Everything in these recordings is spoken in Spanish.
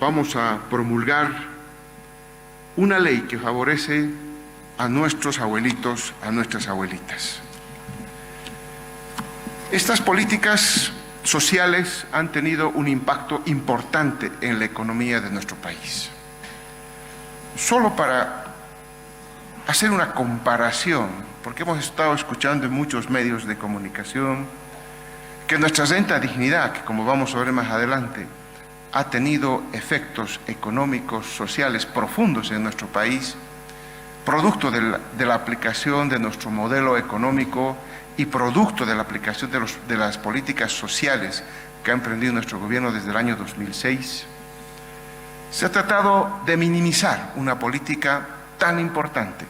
vamos a promulgar una ley que favorece a nuestros abuelitos, a nuestras abuelitas. Estas políticas sociales han tenido un impacto importante en la economía de nuestro país. Solo para hacer una comparación, porque hemos estado escuchando en muchos medios de comunicación que nuestra renta dignidad, que como vamos a ver más adelante, ha tenido efectos económicos, sociales profundos en nuestro país, producto de la aplicación de nuestro modelo económico y producto de la aplicación de las políticas sociales que ha emprendido nuestro gobierno desde el año 2006, se ha tratado de minimizar una política tan importante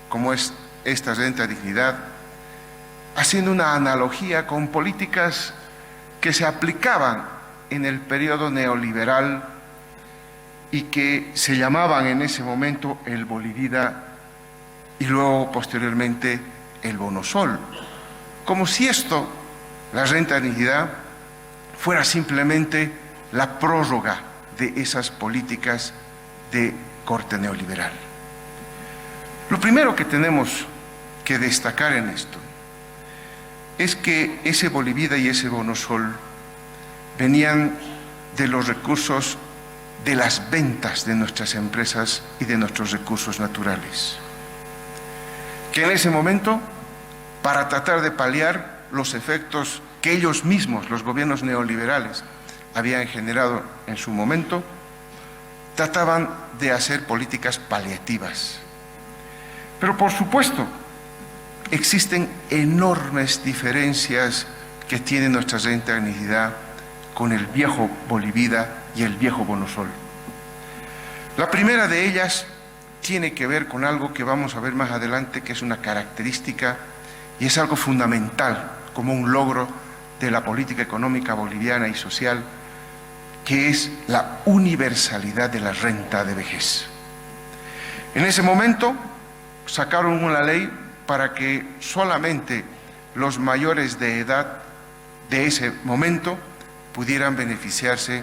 como es esta renta dignidad, haciendo una analogía con políticas que se aplicaban en el periodo neoliberal y que se llamaban en ese momento el Bolivida y luego posteriormente el Bonosol, como si esto, la renta dignidad, fuera simplemente la prórroga de esas políticas de corte neoliberal. Lo primero que tenemos que destacar en esto es que ese Bolivida y ese Bonosol venían de los recursos de las ventas de nuestras empresas y de nuestros recursos naturales, que en ese momento, para tratar de paliar los efectos que ellos mismos, los gobiernos neoliberales, habían generado en su momento, trataban de hacer políticas paliativas. Pero por supuesto, existen enormes diferencias que tiene nuestra renta dignidad con el viejo Bolivida y el viejo Bonosol. La primera de ellas tiene que ver con algo que vamos a ver más adelante, que es una característica y es algo fundamental como un logro de la política económica boliviana y social, que es la universalidad de la renta de vejez. En ese momento sacaron una ley para que solamente los mayores de edad de ese momento pudieran beneficiarse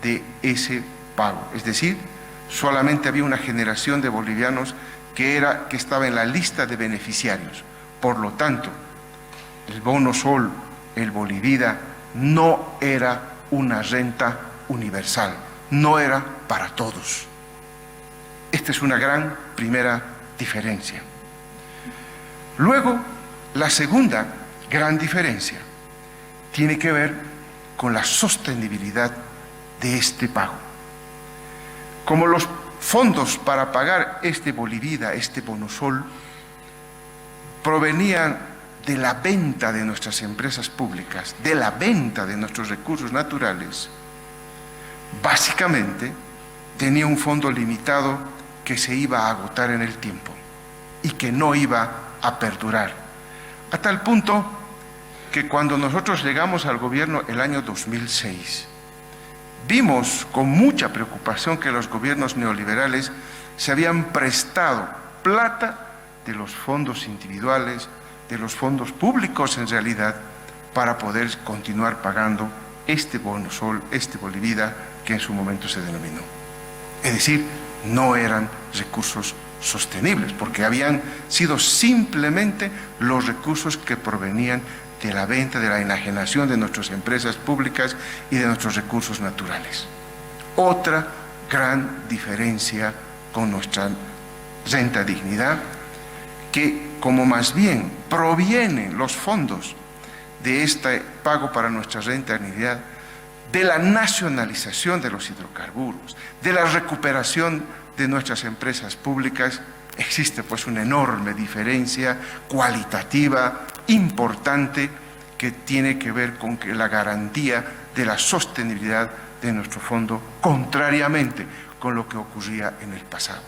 de ese pago. Es decir, solamente había una generación de bolivianos que estaba en la lista de beneficiarios. Por lo tanto, el Bonosol, el Bolivida, no era una renta universal, no era para todos. Esta es una gran primera diferencia. Luego, la segunda gran diferencia tiene que ver con la sostenibilidad de este pago. Como los fondos para pagar este Bolivida, este Bonosol, provenían de la venta de nuestras empresas públicas, de la venta de nuestros recursos naturales, básicamente tenía un fondo limitado que se iba a agotar en el tiempo y que no iba a perdurar, a tal punto que cuando nosotros llegamos al gobierno el año 2006, vimos con mucha preocupación que los gobiernos neoliberales se habían prestado plata de los fondos individuales, de los fondos públicos en realidad, para poder continuar pagando este Bonosol, este Bolivida, que en su momento se denominó. Es decir, no eran recursos sostenibles, porque habían sido simplemente los recursos que provenían de la venta, de la enajenación de nuestras empresas públicas y de nuestros recursos naturales. Otra gran diferencia con nuestra renta dignidad, que como más bien provienen los fondos de este pago para nuestra renta dignidad de la nacionalización de los hidrocarburos, de la recuperación de nuestras empresas públicas, existe pues una enorme diferencia cualitativa importante que tiene que ver con que la garantía de la sostenibilidad de nuestro fondo, contrariamente con lo que ocurría en el pasado.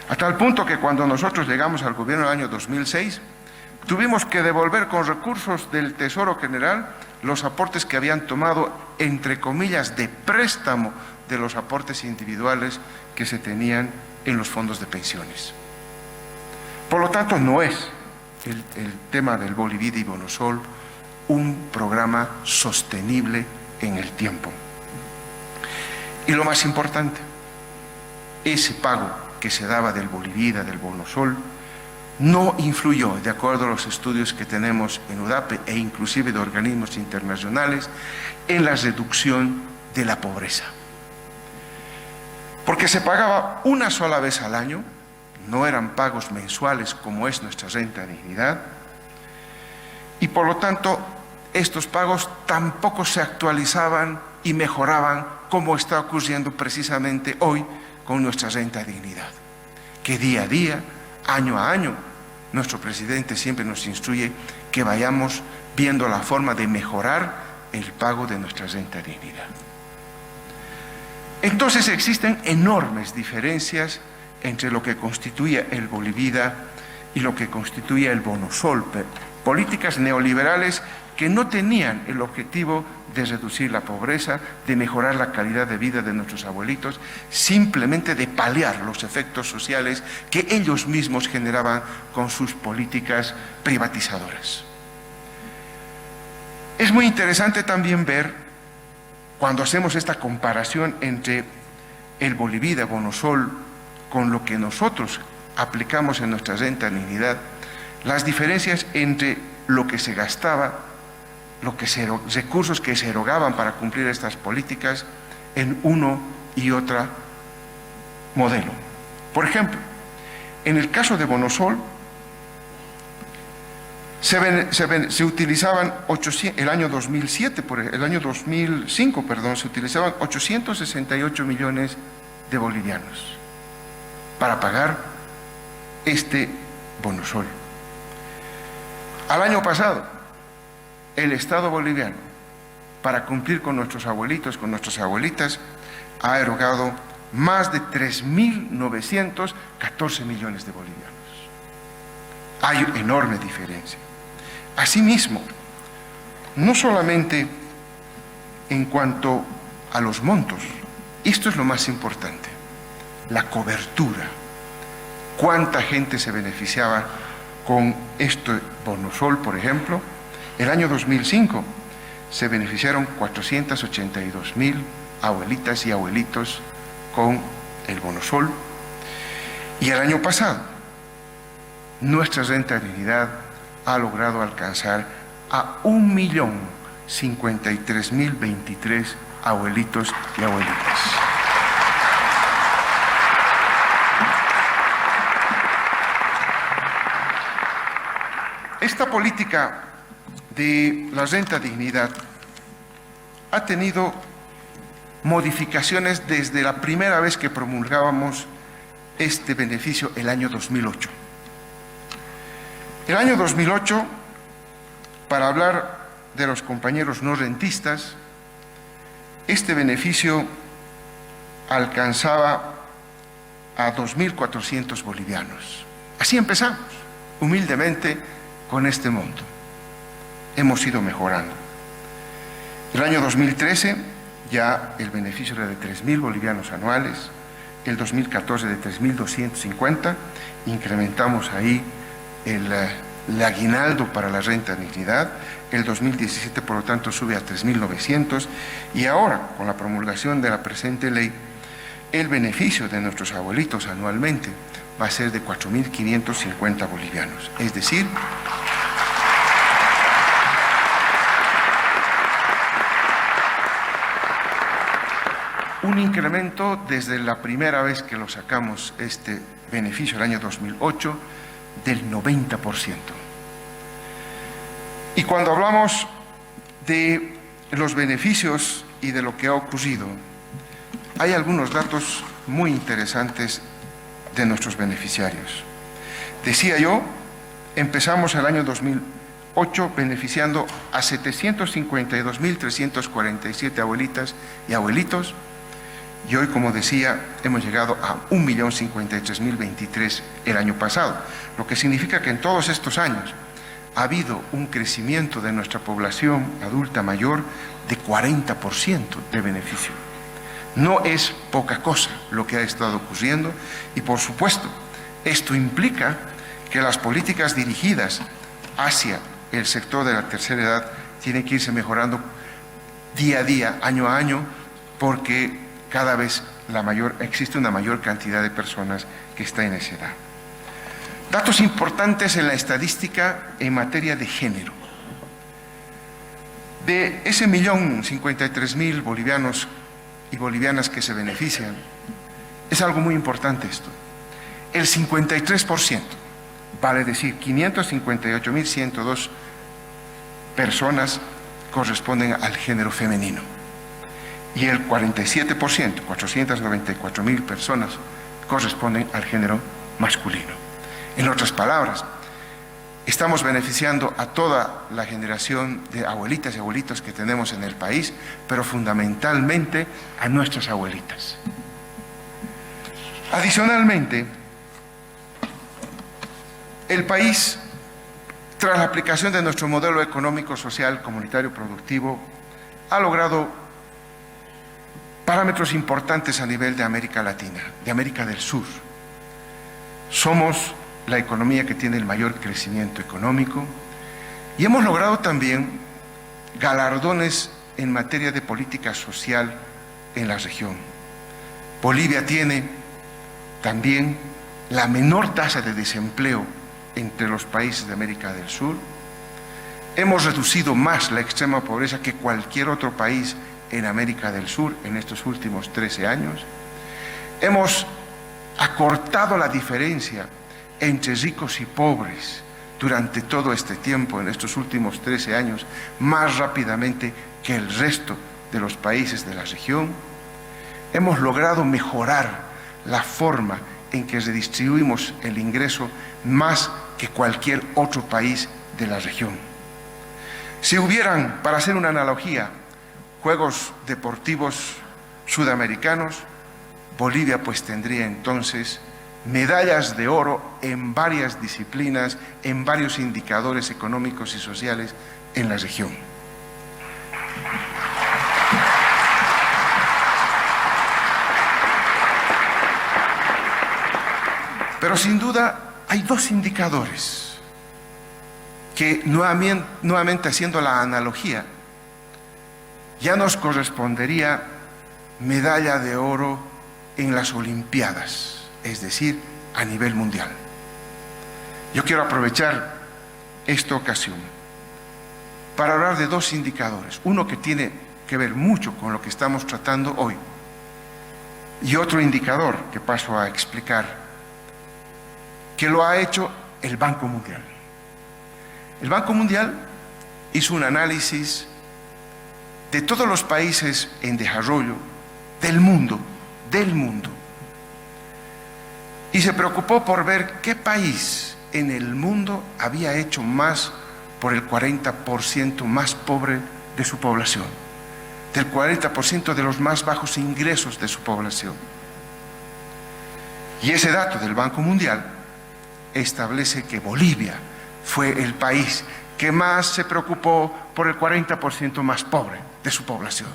A tal punto que cuando nosotros llegamos al gobierno del año 2006, tuvimos que devolver con recursos del Tesoro General los aportes que habían tomado, entre comillas, de préstamo de los aportes individuales que se tenían en los fondos de pensiones. Por lo tanto, no es el tema del Bolivida y Bonosol un programa sostenible en el tiempo. Y lo más importante, ese pago que se daba del Bolivida, del Bonosol, no influyó, de acuerdo a los estudios que tenemos en UDAPE e inclusive de organismos internacionales, en la reducción de la pobreza. Porque se pagaba una sola vez al año, no eran pagos mensuales como es nuestra renta de dignidad, y por lo tanto estos pagos tampoco se actualizaban y mejoraban como está ocurriendo precisamente hoy con nuestra renta de dignidad, que día a día, año a año, nuestro presidente siempre nos instruye que vayamos viendo la forma de mejorar el pago de nuestra renta de dignidad. Entonces existen enormes diferencias entre lo que constituía el Bolivida y lo que constituía el Bonosol, políticas neoliberales que no tenían el objetivo de reducir la pobreza, de mejorar la calidad de vida de nuestros abuelitos, simplemente de paliar los efectos sociales que ellos mismos generaban con sus políticas privatizadoras. Es muy interesante también ver, cuando hacemos esta comparación entre el Bolivida, Bonosol, con lo que nosotros aplicamos en nuestra renta de dignidad, las diferencias entre lo que se gastaba, recursos que se erogaban para cumplir estas políticas en uno y otro modelo. Por ejemplo, en el caso de Bonosol, se utilizaban el año 2005, se utilizaban 868 millones de bolivianos para pagar este Bonosol. Al año pasado, el Estado boliviano, para cumplir con nuestros abuelitos, con nuestras abuelitas, ha erogado más de 3.914 millones de bolivianos. Hay enorme diferencia. Asimismo, no solamente en cuanto a los montos, esto es lo más importante, la cobertura. ¿Cuánta gente se beneficiaba con este Bonosol, por ejemplo? El año 2005 se beneficiaron 482.000 abuelitas y abuelitos con el Bonosol, y el año pasado nuestra renta de dignidad ha logrado alcanzar a 1.053.023 abuelitos y abuelitas. Esta política de la renta de dignidad ha tenido modificaciones desde la primera vez que promulgábamos este beneficio el año 2008. El año 2008, para hablar de los compañeros no rentistas, este beneficio alcanzaba a 2.400 bolivianos. Así empezamos, humildemente, con este monto. Hemos ido mejorando. El año 2013 ya el beneficio era de 3.000 bolivianos anuales, el 2014 de 3.250, incrementamos ahí el aguinaldo para la renta de dignidad, el 2017 por lo tanto sube a 3.900 y ahora con la promulgación de la presente ley el beneficio de nuestros abuelitos anualmente va a ser de 4.550 bolivianos, es decir, un incremento desde la primera vez que lo sacamos este beneficio el año 2008 del 90%. Y cuando hablamos de los beneficios y de lo que ha ocurrido, hay algunos datos muy interesantes de nuestros beneficiarios. Decía yo, empezamos el año 2008 beneficiando a 752.347 abuelitas y abuelitos, y hoy, como decía, hemos llegado a 1.053.023 el año pasado, lo que significa que en todos estos años ha habido un crecimiento de nuestra población adulta mayor de 40% de beneficio. No es poca cosa lo que ha estado ocurriendo y, por supuesto, esto implica que las políticas dirigidas hacia el sector de la tercera edad tienen que irse mejorando día a día, año a año, porque cada vez existe una mayor cantidad de personas que está en esa edad. Datos importantes en la estadística en materia de género. De ese 1.053.000 bolivianos y bolivianas que se benefician, es algo muy importante esto. El 53%, vale decir 558.102 personas corresponden al género femenino. Y el 47%, 494.000 personas, corresponden al género masculino. En otras palabras, estamos beneficiando a toda la generación de abuelitas y abuelitos que tenemos en el país, pero fundamentalmente a nuestras abuelitas. Adicionalmente, el país, tras la aplicación de nuestro modelo económico, social, comunitario, productivo, ha logrado parámetros importantes a nivel de América Latina, de América del Sur. Somos la economía que tiene el mayor crecimiento económico y hemos logrado también galardones en materia de política social en la región. Bolivia tiene también la menor tasa de desempleo entre los países de América del Sur. Hemos reducido más la extrema pobreza que cualquier otro país en América del Sur en estos últimos 13 años. Hemos acortado la diferencia entre ricos y pobres durante todo este tiempo, en estos últimos 13 años, más rápidamente que el resto de los países de la región. Hemos logrado mejorar la forma en que redistribuimos el ingreso más que cualquier otro país de la región. Si hubieran, para hacer una analogía, Juegos Deportivos Sudamericanos, Bolivia pues tendría entonces medallas de oro en varias disciplinas, en varios indicadores económicos y sociales en la región. Pero sin duda hay dos indicadores que nuevamente haciendo la analogía, ya nos correspondería medalla de oro en las Olimpiadas, es decir, a nivel mundial. Yo quiero aprovechar esta ocasión para hablar de dos indicadores, uno que tiene que ver mucho con lo que estamos tratando hoy y otro indicador que paso a explicar, que lo ha hecho el Banco Mundial. El Banco Mundial hizo un análisis de todos los países en desarrollo del mundo, y se preocupó por ver qué país en el mundo había hecho más por el 40% más pobre de su población, del 40% de los más bajos ingresos de su población. Y ese dato del Banco Mundial establece que Bolivia fue el país que más se preocupó por el 40% más pobre de su población.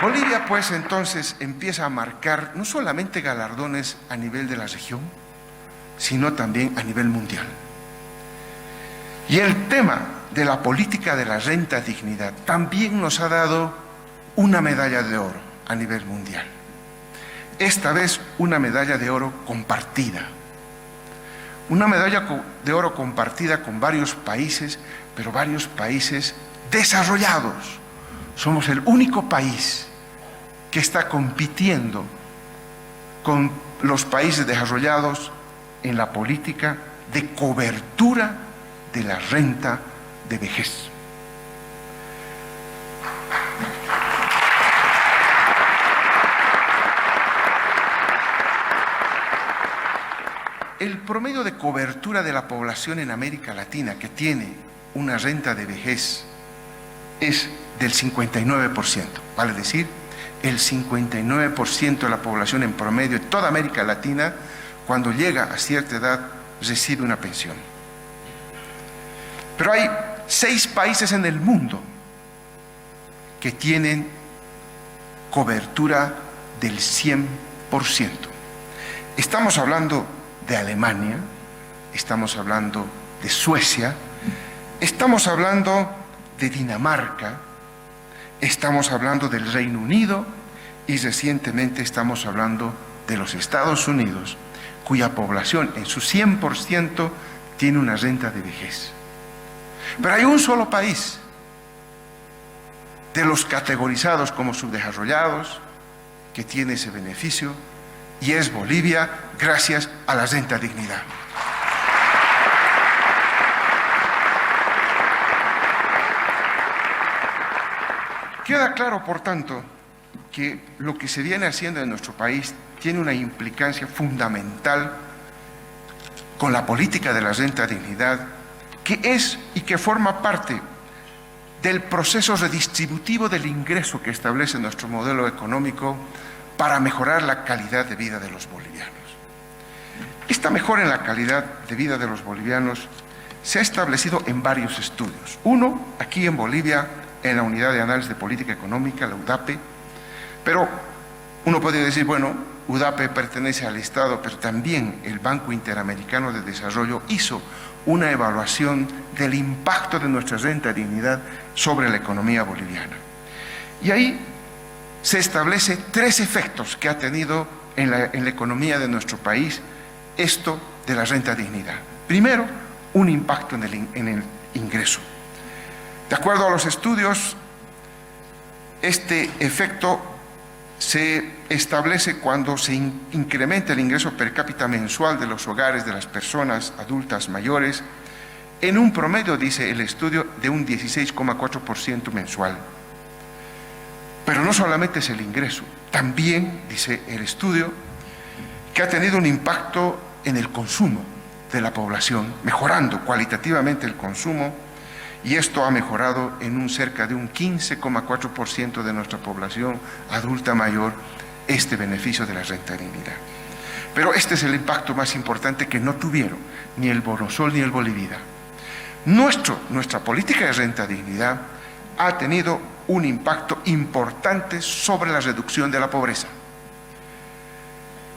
Bolivia pues entonces empieza a marcar no solamente galardones a nivel de la región, sino también a nivel mundial. Y el tema de la política de la renta dignidad también nos ha dado una medalla de oro a nivel mundial. Esta vez una medalla de oro compartida. Una medalla de oro compartida con varios países, pero varios países desarrollados. Somos el único país que está compitiendo con los países desarrollados en la política de cobertura de la renta de vejez. El promedio de cobertura de la población en América Latina que tiene una renta de vejez es del 59%, vale decir, el 59% de la población en promedio de toda América Latina, cuando llega a cierta edad, recibe una pensión. Pero hay 6 países en el mundo que tienen cobertura del 100%. Estamos hablando de Alemania, estamos hablando de Suecia, Estamos hablando de Dinamarca, estamos hablando del Reino Unido y recientemente estamos hablando de los Estados Unidos, cuya población en su 100% tiene una renta de vejez. Pero hay un solo país de los categorizados como subdesarrollados que tiene ese beneficio, y es Bolivia, gracias a la renta dignidad. Queda claro, por tanto, que lo que se viene haciendo en nuestro país tiene una implicancia fundamental con la política de la renta dignidad, que es y que forma parte del proceso redistributivo del ingreso que establece nuestro modelo económico para mejorar la calidad de vida de los bolivianos. Esta mejora en la calidad de vida de los bolivianos se ha establecido en varios estudios. Uno, aquí en Bolivia, en la Unidad de Análisis de Política Económica, la UDAPE, pero uno puede decir, bueno, UDAPE pertenece al Estado, pero también el Banco Interamericano de Desarrollo hizo una evaluación del impacto de nuestra renta dignidad sobre la economía boliviana. Y ahí se establece 3 efectos que ha tenido en la economía de nuestro país esto de la renta dignidad. Primero, un impacto en el ingreso. De acuerdo a los estudios, este efecto se establece cuando se incrementa el ingreso per cápita mensual de los hogares de las personas adultas mayores en un promedio, dice el estudio, de un 16,4% mensual. Pero no solamente es el ingreso, también, dice el estudio, que ha tenido un impacto en el consumo de la población, mejorando cualitativamente el consumo, y esto ha mejorado en un cerca de un 15,4% de nuestra población adulta mayor este beneficio de la renta dignidad. Pero este es el impacto más importante que no tuvieron ni el Bonosol ni el Bolivida. Nuestra política de renta dignidad ha tenido un impacto importante sobre la reducción de la pobreza.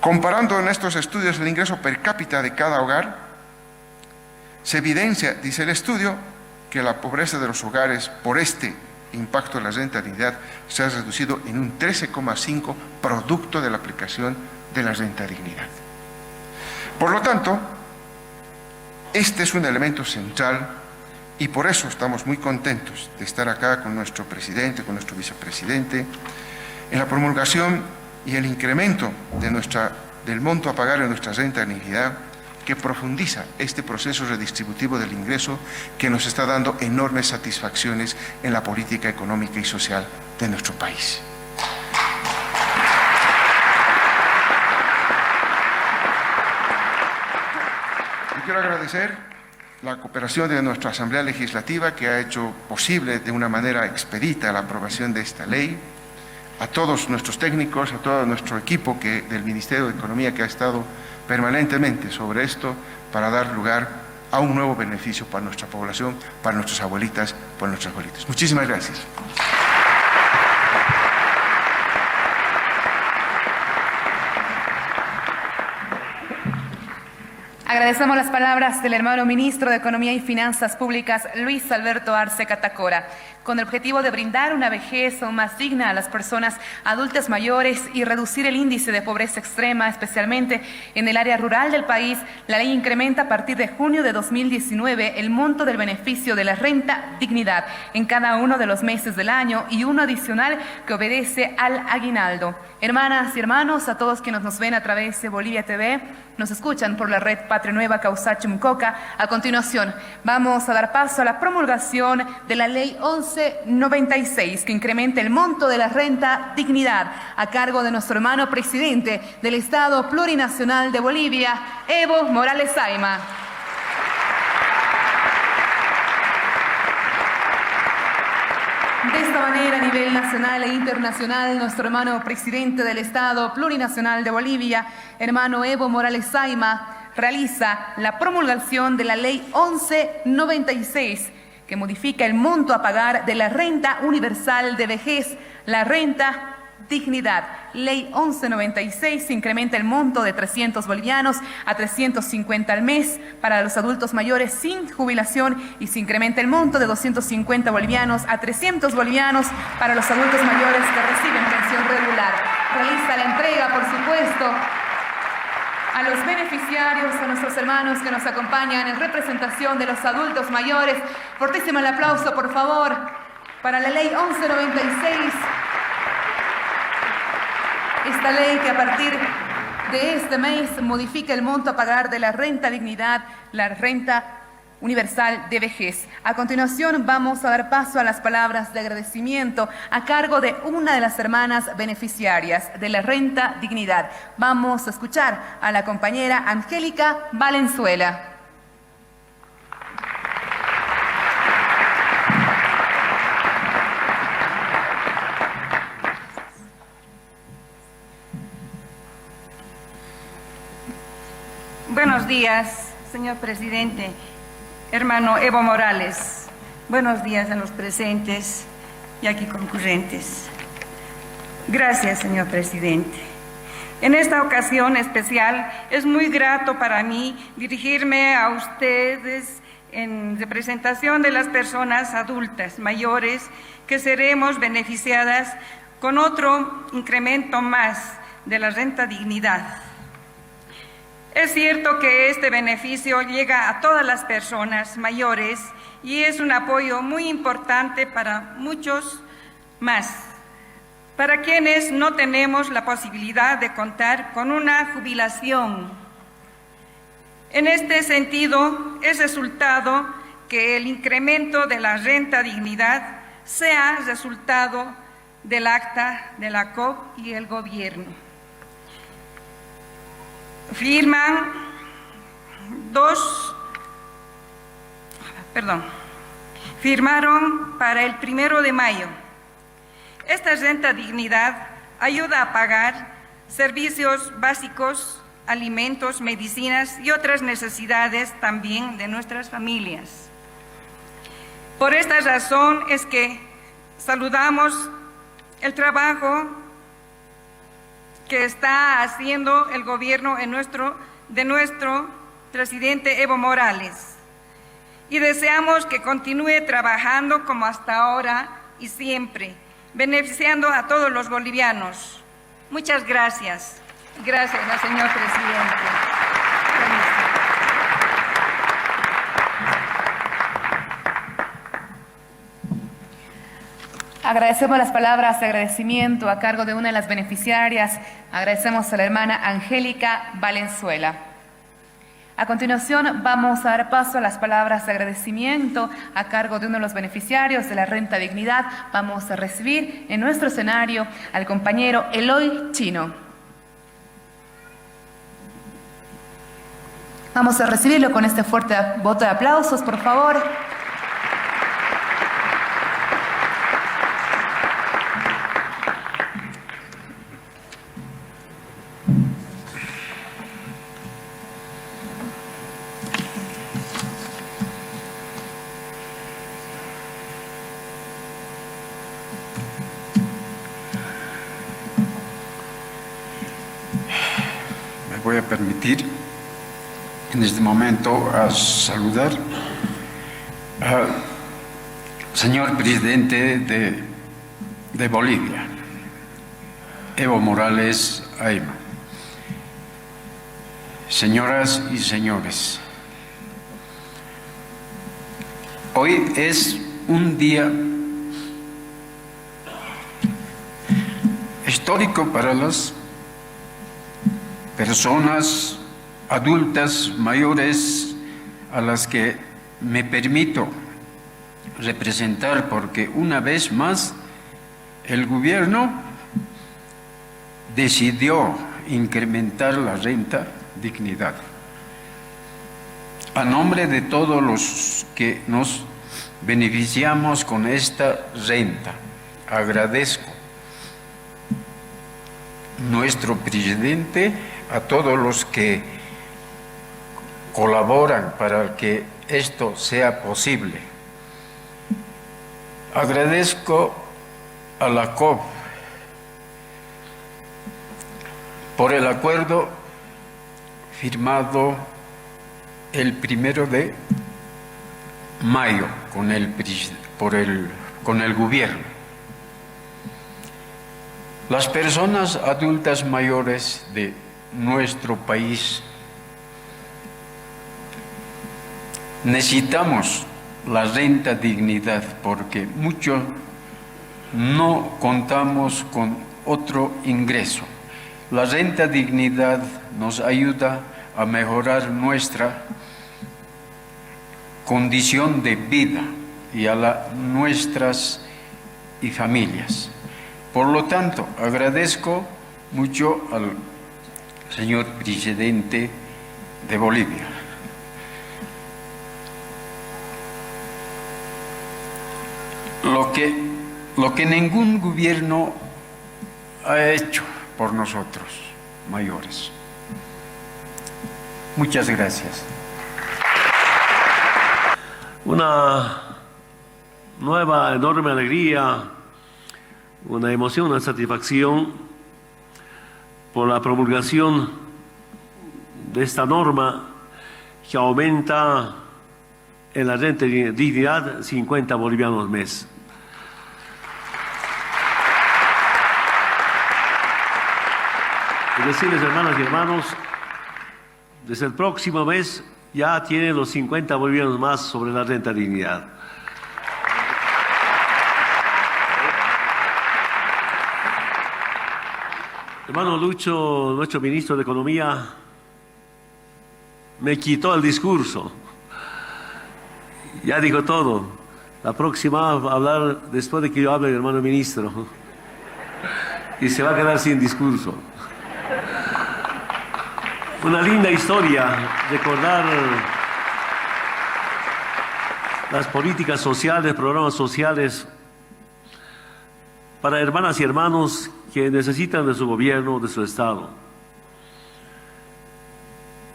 Comparando en estos estudios el ingreso per cápita de cada hogar, se evidencia, dice el estudio, que la pobreza de los hogares por este impacto de la renta dignidad se ha reducido en un 13,5% producto de la aplicación de la renta dignidad. Por lo tanto, este es un elemento central y por eso estamos muy contentos de estar acá con nuestro presidente, con nuestro vicepresidente, en la promulgación y el incremento del monto a pagar en nuestra renta dignidad, que profundiza este proceso redistributivo del ingreso que nos está dando enormes satisfacciones en la política económica y social de nuestro país. Yo quiero agradecer la cooperación de nuestra Asamblea Legislativa, que ha hecho posible de una manera expedita la aprobación de esta ley, a todos nuestros técnicos, a todo nuestro equipo del Ministerio de Economía que ha estado permanentemente sobre esto para dar lugar a un nuevo beneficio para nuestra población, para nuestras abuelitas, para nuestros abuelitos. Muchísimas gracias. Agradecemos las palabras del hermano ministro de Economía y Finanzas Públicas, Luis Alberto Arce Catacora, con el objetivo de brindar una vejez más digna a las personas adultas mayores y reducir el índice de pobreza extrema, especialmente en el área rural del país. La ley incrementa a partir de junio de 2019 el monto del beneficio de la renta dignidad en cada uno de los meses del año y uno adicional que obedece al aguinaldo. Hermanas y hermanos, a todos quienes nos ven a través de Bolivia TV, nos escuchan por la red Patria Nueva Causachi-Mucoca. A continuación, vamos a dar paso a la promulgación de la Ley 1196, que incrementa el monto de la renta dignidad a cargo de nuestro hermano presidente del Estado Plurinacional de Bolivia, Evo Morales Saima. De esta manera, a nivel nacional e internacional, nuestro hermano presidente del Estado Plurinacional de Bolivia, hermano Evo Morales Saima, realiza la promulgación de la Ley 1196, que modifica el monto a pagar de la renta universal de vejez, la renta Dignidad. Ley 1196 incrementa el monto de 300 bolivianos a 350 al mes para los adultos mayores sin jubilación y se incrementa el monto de 250 bolivianos a 300 bolivianos para los adultos mayores que reciben pensión regular. Realiza la entrega, por supuesto, a los beneficiarios, a nuestros hermanos que nos acompañan en representación de los adultos mayores. Fortísimo el aplauso, por favor, para la Ley 1196. Esta ley que a partir de este mes modifica el monto a pagar de la renta dignidad, la renta universal de vejez. A continuación vamos a dar paso a las palabras de agradecimiento a cargo de una de las hermanas beneficiarias de la renta dignidad. Vamos a escuchar a la compañera Angélica Valenzuela. Buenos días, señor presidente, hermano Evo Morales. Buenos días a los presentes y aquí concurrentes. Gracias, señor presidente. En esta ocasión especial es muy grato para mí dirigirme a ustedes en representación de las personas adultas mayores que seremos beneficiadas con otro incremento más de la renta dignidad. Es cierto que este beneficio llega a todas las personas mayores y es un apoyo muy importante para muchos más, para quienes no tenemos la posibilidad de contar con una jubilación. En este sentido, es resultado que el incremento de la renta dignidad sea resultado del acta de la COP y el gobierno. Firmaron para el 1 de mayo. Esta renta dignidad ayuda a pagar servicios básicos, alimentos, medicinas y otras necesidades también de nuestras familias. Por esta razón es que saludamos el trabajo que está haciendo el gobierno de nuestro presidente Evo Morales y deseamos que continúe trabajando como hasta ahora y siempre, beneficiando a todos los bolivianos. Muchas gracias. Gracias, señor presidente. Agradecemos las palabras de agradecimiento a cargo de una de las beneficiarias. Agradecemos a la hermana Angélica Valenzuela. A continuación vamos a dar paso a las palabras de agradecimiento a cargo de uno de los beneficiarios de la renta dignidad. Vamos a recibir en nuestro escenario al compañero Eloy Chino. Vamos a recibirlo con este fuerte voto de aplausos, por favor. Voy a permitir en este momento a saludar al señor presidente de Bolivia, Evo Morales Ayma. Señoras y señores, hoy es un día histórico para las personas adultas mayores a las que me permito representar, porque una vez más el gobierno decidió incrementar la renta dignidad. A nombre de todos los que nos beneficiamos con esta renta, agradezco nuestro presidente, a todos los que colaboran para que esto sea posible. Agradezco a la COP por el acuerdo firmado el 1 de mayo con el gobierno. Las personas adultas mayores de nuestro país necesitamos la renta dignidad porque muchos no contamos con otro ingreso. La renta dignidad nos ayuda a mejorar nuestra condición de vida y a nuestras y familias. Por lo tanto, agradezco mucho al señor presidente de Bolivia. Lo que ningún gobierno ha hecho por nosotros, mayores. Muchas gracias. Una nueva, enorme alegría, una emoción, una satisfacción por la promulgación de esta norma que aumenta en la renta de dignidad 50 bolivianos mes. Y decirles, hermanas y hermanos, desde el próximo mes ya tienen los 50 bolivianos más sobre la renta de dignidad. Hermano Lucho, nuestro ministro de Economía, me quitó el discurso. Ya dijo todo. La próxima va a hablar después de que yo hable, hermano ministro. Y se va a quedar sin discurso. Una linda historia, recordar las políticas sociales, programas sociales para hermanas y hermanos que necesitan de su gobierno, de su Estado.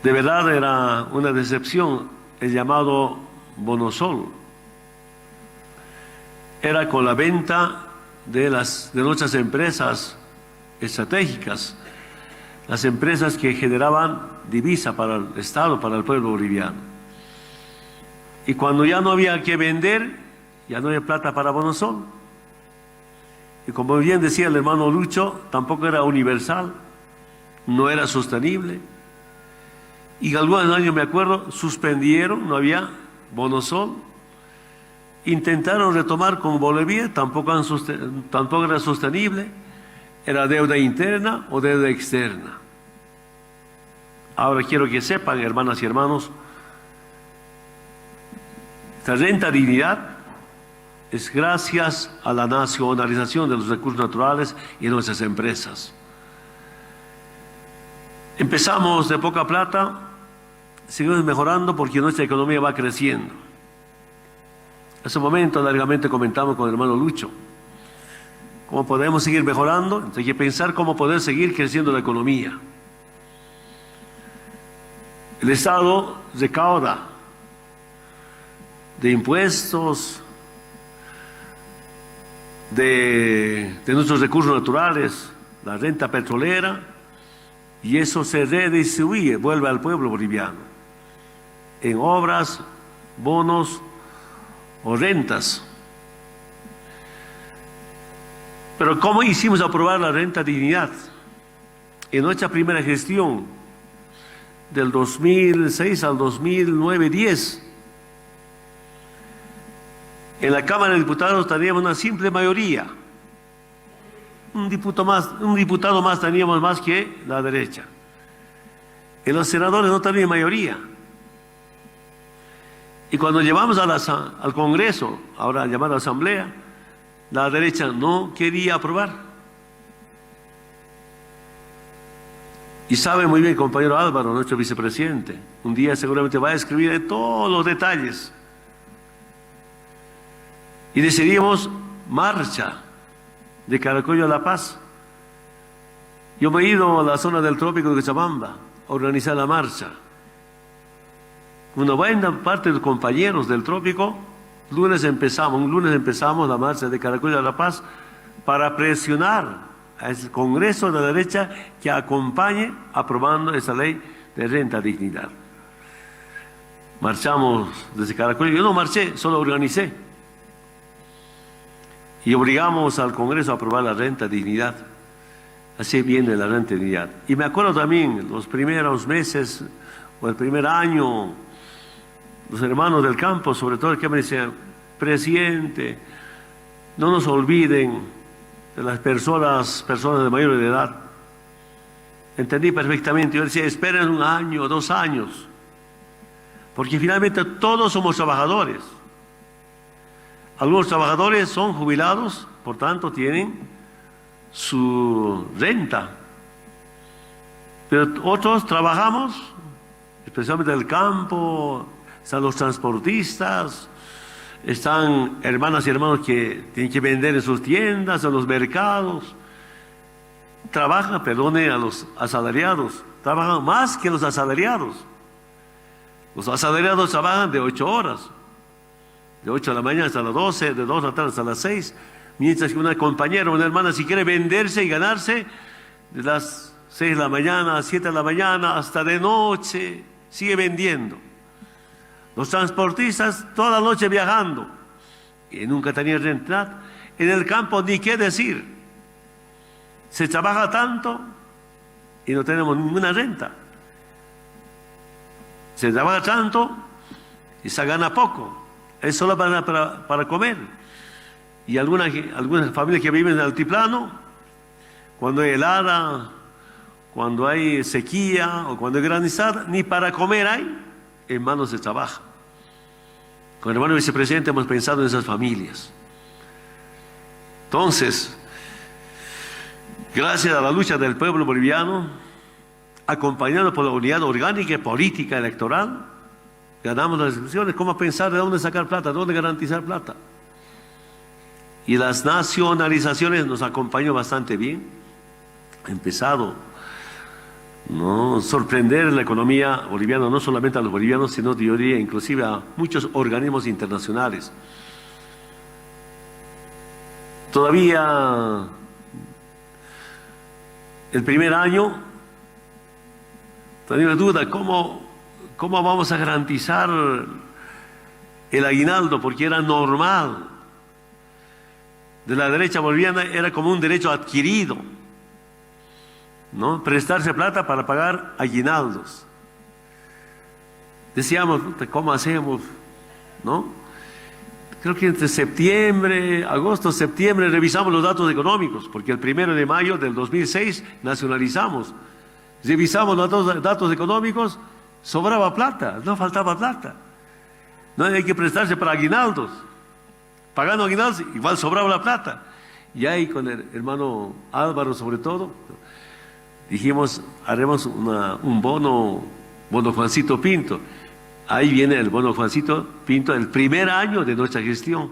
De verdad era una decepción el llamado Bonosol. Era con la venta de nuestras empresas estratégicas, las empresas que generaban divisa para el Estado, para el pueblo boliviano. Y cuando ya no había que vender, ya no había plata para Bonosol. Y como bien decía el hermano Lucho, tampoco era universal, no era sostenible. Y algunos años, me acuerdo, suspendieron, no había Bonosol. Intentaron retomar con Bolivia, tampoco era sostenible. Era deuda interna o deuda externa. Ahora quiero que sepan, hermanas y hermanos, esta renta dignidad es gracias a la nacionalización de los recursos naturales y de nuestras empresas. Empezamos de poca plata, seguimos mejorando porque nuestra economía va creciendo. En ese momento largamente comentamos con el hermano Lucho cómo podemos seguir mejorando. Entonces hay que pensar cómo poder seguir creciendo la economía. El Estado recauda de impuestos, de nuestros recursos naturales, la renta petrolera, y eso se redistribuye, vuelve al pueblo boliviano, en obras, bonos o rentas. Pero ¿cómo hicimos aprobar la renta dignidad? En nuestra primera gestión, del 2006 al 2009-10, en la Cámara de Diputados teníamos una simple mayoría. Un diputado más teníamos más que la derecha. En los senadores no tenían mayoría. Y cuando llevamos al Congreso, ahora llamada Asamblea, la derecha no quería aprobar. Y sabe muy bien, compañero Álvaro, nuestro vicepresidente, un día seguramente va a escribir todos los detalles. Y decidimos marcha de Caracollo a La Paz. Yo me he ido a la zona del trópico de Cochabamba a organizar la marcha. Una buena parte de los compañeros del trópico, un lunes empezamos la marcha de Caracollo a La Paz para presionar al Congreso de la derecha que acompañe aprobando esa ley de renta dignidad. Marchamos desde Caracol. Yo no marché, solo organicé. Y obligamos al Congreso a aprobar la renta dignidad. Así viene la renta dignidad. Y me acuerdo también, los primeros meses o el primer año, los hermanos del campo, sobre todo, que me decían: presidente, no nos olviden de las personas de mayor edad. Entendí perfectamente. Yo decía: esperen 1 año, 2 años, porque finalmente todos somos trabajadores. Algunos trabajadores son jubilados, por tanto tienen su renta, pero otros trabajamos, especialmente en el campo. Están los transportistas, están hermanas y hermanos que tienen que vender en sus tiendas, en los mercados. Trabajan, perdone, a los asalariados, trabajan más que los asalariados. Los asalariados trabajan de 8 horas, de 8 de la mañana hasta las 12, de 2 de la tarde hasta las 6, mientras que una compañera o una hermana, si quiere venderse y ganarse, de las 6 de la mañana a 7 de la mañana hasta de noche, sigue vendiendo. Los transportistas toda la noche viajando y nunca tenían renta. En el campo ni qué decir. Se trabaja tanto y no tenemos ninguna renta. Se trabaja tanto y se gana poco. Es solo para comer. Y algunas familias que viven en el altiplano, cuando hay helada, cuando hay sequía o cuando hay granizada, ni para comer hay. En manos se trabaja. Con el hermano vicepresidente hemos pensado en esas familias. Entonces, gracias a la lucha del pueblo boliviano, acompañado por la unidad orgánica y política electoral, ganamos las elecciones. ¿Cómo pensar de dónde sacar plata? ¿De dónde garantizar plata? Y las nacionalizaciones nos acompañó bastante bien. Ha empezado sorprender la economía boliviana, no solamente a los bolivianos, sino yo diría inclusive a muchos organismos internacionales. Todavía el primer año tenía duda cómo vamos a garantizar el aguinaldo, porque era normal. De la derecha boliviana era como un derecho adquirido, ¿no? Prestarse plata para pagar aguinaldos. Decíamos: ¿cómo hacemos? ¿No? Creo que entre agosto, septiembre, revisamos los datos económicos, porque el 1 de mayo del 2006 nacionalizamos. Revisamos los datos económicos, sobraba plata, no faltaba plata. No hay que prestarse para aguinaldos. Pagando aguinaldos, igual sobraba la plata. Y ahí con el hermano Álvaro, sobre todo, dijimos: haremos un bono Juancito Pinto. Ahí viene el bono Juancito Pinto, el primer año de nuestra gestión.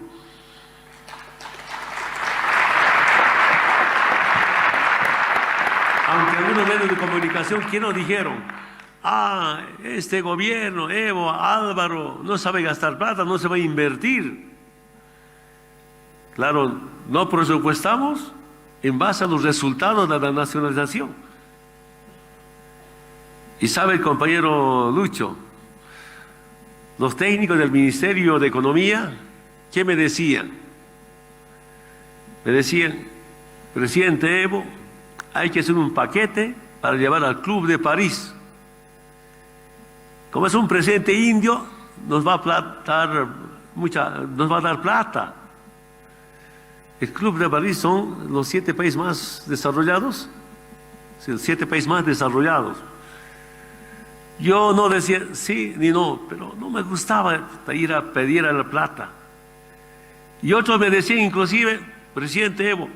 Aunque algunos medios de comunicación que nos dijeron: este gobierno, Evo, Álvaro, no sabe gastar plata, no se va a invertir. Claro, no presupuestamos en base a los resultados de la nacionalización. Y sabe el compañero Lucho, los técnicos del Ministerio de Economía, ¿qué me decían? Me decían: presidente Evo, hay que hacer un paquete para llevar al Club de París. Como es un presidente indio, nos va a dar plata. El Club de París son los 7 países más desarrollados, 7 países más desarrollados. Yo no decía sí ni no, pero no me gustaba ir a pedir a la plata. Y otros me decían inclusive: presidente Evo,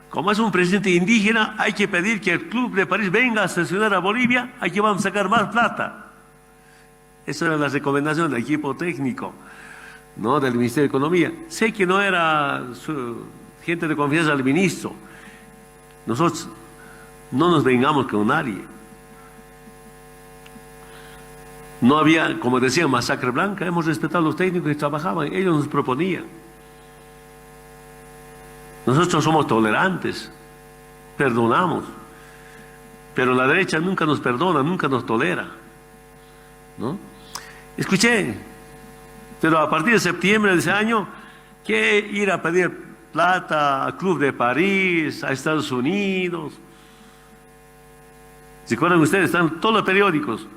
como es un presidente indígena, hay que pedir que el Club de París venga a sesionar a Bolivia, aquí vamos a sacar más plata. Esa era la recomendación del equipo técnico, ¿no?, del Ministerio de Economía. Sé que no era gente de confianza del ministro. Nosotros no nos vengamos con nadie. No había, como decían, masacre blanca. Hemos respetado a los técnicos que trabajaban, ellos nos proponían. Nosotros somos tolerantes. perdonamos. Pero la derecha nunca nos perdona, nunca nos tolera, ¿no? Escuché, pero a partir de septiembre de ese año, que ir a pedir plata al Club de París, a Estados Unidos. ¿Se acuerdan ustedes? Están todos los periódicos.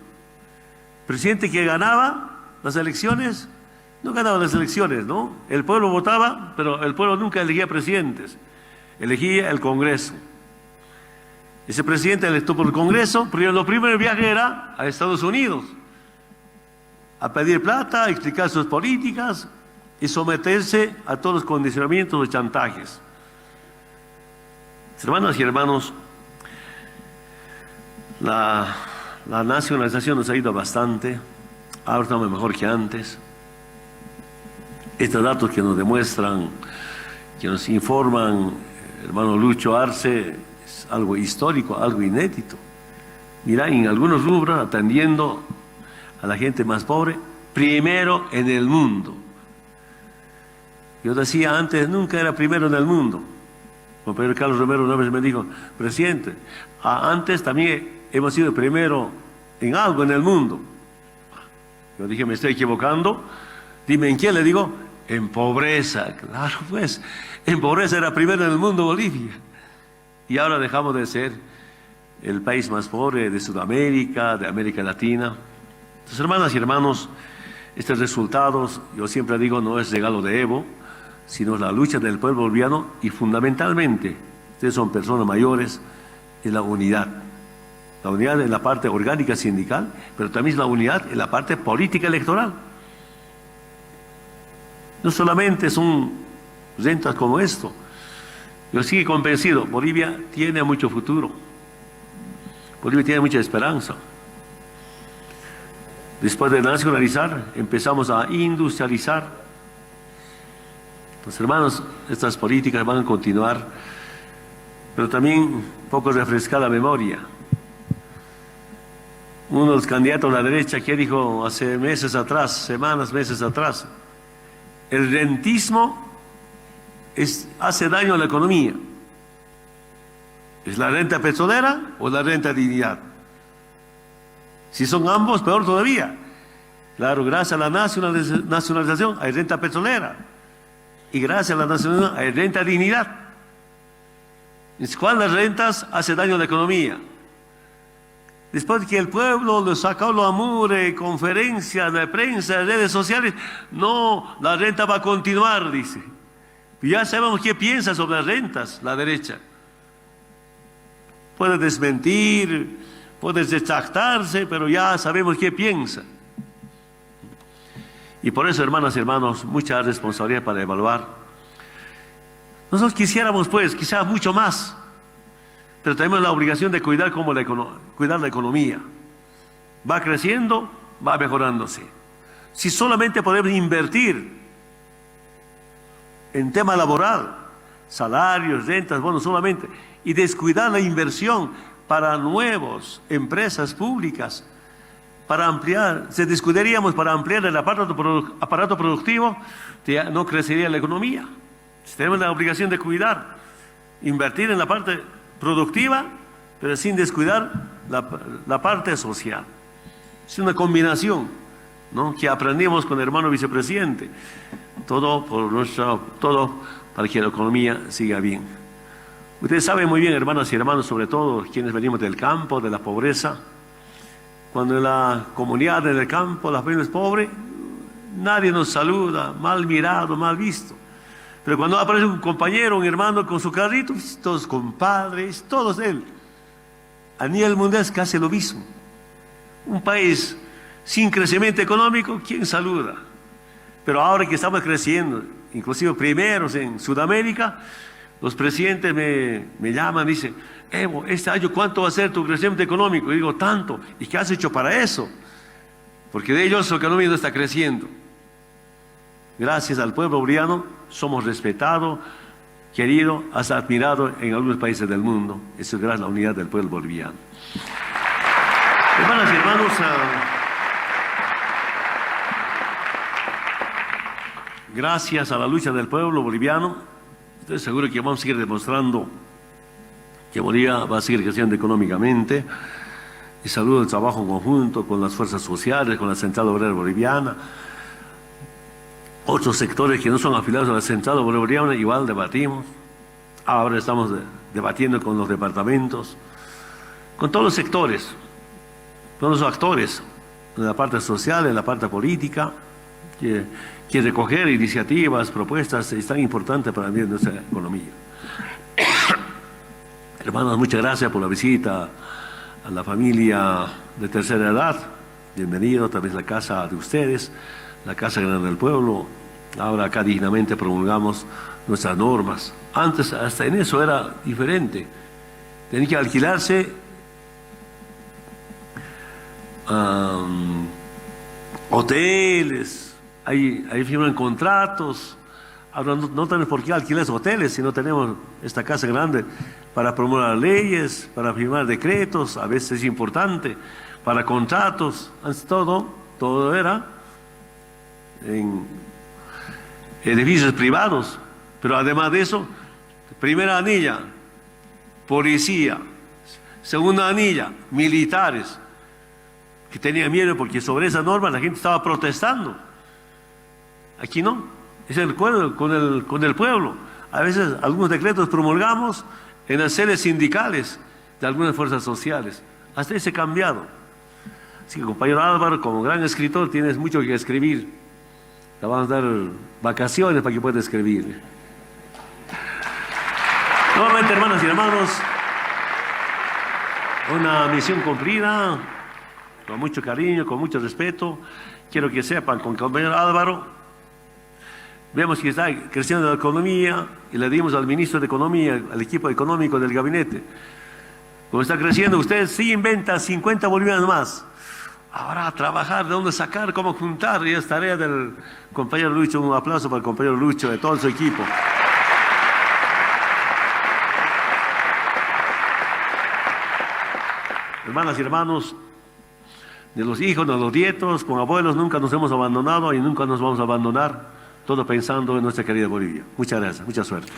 Presidente que ganaba las elecciones, no ganaba las elecciones, ¿no? El pueblo votaba, pero el pueblo nunca elegía presidentes, elegía el Congreso. Ese presidente electo por el Congreso, lo primero viaje era a Estados Unidos, a pedir plata, a explicar sus políticas y someterse a todos los condicionamientos y chantajes. Hermanas y hermanos, la nacionalización nos ha ido bastante, ahora estamos mejor que antes. Estos datos que nos demuestran, que nos informan, hermano Lucho Arce, es algo histórico, algo inédito. Mira, en algunos rubros, atendiendo a la gente más pobre, primero en el mundo. Yo decía antes, nunca era primero en el mundo. Compañero Carlos Romero una vez me dijo, presidente, antes también hemos sido primero en algo en el mundo. Yo dije, me estoy equivocando. Dime, ¿en qué? Le digo, en pobreza. Claro, pues, en pobreza era primero en el mundo Bolivia. Y ahora dejamos de ser el país más pobre de Sudamérica, de América Latina. Entonces, hermanas y hermanos, estos resultados, yo siempre digo, no es regalo de Evo, sino la lucha del pueblo boliviano y fundamentalmente, ustedes son personas mayores, es la unidad. La unidad en la parte orgánica sindical, pero también la unidad en la parte política electoral. No solamente son rentas como esto. Yo sigo convencido, Bolivia tiene mucho futuro. Bolivia tiene mucha esperanza. Después de nacionalizar, empezamos a industrializar. Pues hermanos, estas políticas van a continuar, pero también un poco refrescar la memoria. Uno de los candidatos a la derecha que dijo hace meses atrás, semanas, meses atrás, el rentismo hace daño a la economía. ¿Es la renta petrolera o la renta de dignidad? Si son ambos, peor todavía. Claro, gracias a la nacionalización hay renta petrolera. Y gracias a la nacionalización hay renta de dignidad. ¿Cuáles rentas hacen daño a la economía? Después de que el pueblo lo sacó lo amure, conferencias de prensa, redes sociales, no, la renta va a continuar, dice. Ya sabemos qué piensa sobre las rentas, la derecha. Puede desmentir, puede retractarse, pero ya sabemos qué piensa. Y por eso, hermanas y hermanos, mucha responsabilidad para evaluar. Nosotros quisiéramos, pues, quizás mucho más, pero tenemos la obligación de cuidar cuidar la economía. Va creciendo, va mejorándose. Si solamente podemos invertir en tema laboral, salarios, rentas, bueno, solamente, y descuidar la inversión para nuevas empresas públicas, para ampliar, si descuidaríamos para ampliar el aparato productivo, no crecería la economía. Tenemos la obligación de cuidar, invertir en la parte productiva, pero sin descuidar la parte social. Es una combinación, ¿no?, que aprendimos con el hermano vicepresidente. Todo para que la economía siga bien. Ustedes saben muy bien, hermanas y hermanos, sobre todo quienes venimos del campo, de la pobreza, cuando en la comunidad, en el campo, la gente es pobre, nadie nos saluda, mal mirado, mal visto. Pero cuando aparece un compañero, un hermano con su carrito, todos compadres, todos él. A nivel mundial es casi lo mismo. Un país sin crecimiento económico, ¿quién saluda? Pero ahora que estamos creciendo, inclusive primeros en Sudamérica, los presidentes me llaman y dicen, Evo, este año ¿cuánto va a ser tu crecimiento económico? Y digo, tanto. ¿Y qué has hecho para eso? Porque de ellos su economía no está creciendo. Gracias al pueblo boliviano somos respetados, queridos, hasta admirados en algunos países del mundo. Eso es gracias a la unidad del pueblo boliviano. Hermanas y hermanos, gracias a la lucha del pueblo boliviano, estoy seguro que vamos a seguir demostrando que Bolivia va a seguir creciendo económicamente. Y saludo el trabajo en conjunto con las fuerzas sociales, con la Central Obrera Boliviana. Otros sectores que no son afiliados a la Central Obrera Boliviana igual debatimos. Ahora estamos debatiendo con los departamentos, con todos los sectores, todos los actores, en la parte social, en la parte política, que recoger iniciativas, propuestas es tan importante para mí en nuestra economía. Hermanos, muchas gracias por la visita a la familia de tercera edad. Bienvenido, tal vez la casa de ustedes, la Casa Grande del Pueblo. Ahora acá dignamente promulgamos nuestras normas. Antes, hasta en eso era diferente. Tenía que alquilarse hoteles, ahí firman contratos. Ahora no tenemos por qué alquilar hoteles si no tenemos esta casa grande para promulgar leyes, para firmar decretos, a veces es importante, para contratos. Antes todo era en edificios privados, pero además de eso, primera anilla, policía, segunda anilla, militares, que tenían miedo porque sobre esa norma la gente estaba protestando. Aquí no, es el acuerdo con el pueblo. A veces algunos decretos promulgamos en las sedes sindicales de algunas fuerzas sociales. Hasta ese cambiado. Así que, compañero Álvaro, como gran escritor, tienes mucho que escribir. Te vamos a dar vacaciones para que puedas escribir. Nuevamente, hermanas y hermanos, una misión cumplida, con mucho cariño, con mucho respeto. Quiero que sepan, con el compañero Álvaro, vemos que está creciendo la economía y le dimos al ministro de Economía, al equipo económico del gabinete. Como está creciendo, usted sí inventa 50 bolivianos más. Ahora a trabajar, de dónde sacar, cómo juntar, y es tarea del compañero Lucho. Un aplauso para el compañero Lucho, de todo su equipo. Hermanas y hermanos, de los hijos, de los nietos, con abuelos, nunca nos hemos abandonado y nunca nos vamos a abandonar, todo pensando en nuestra querida Bolivia. Muchas gracias, mucha suerte.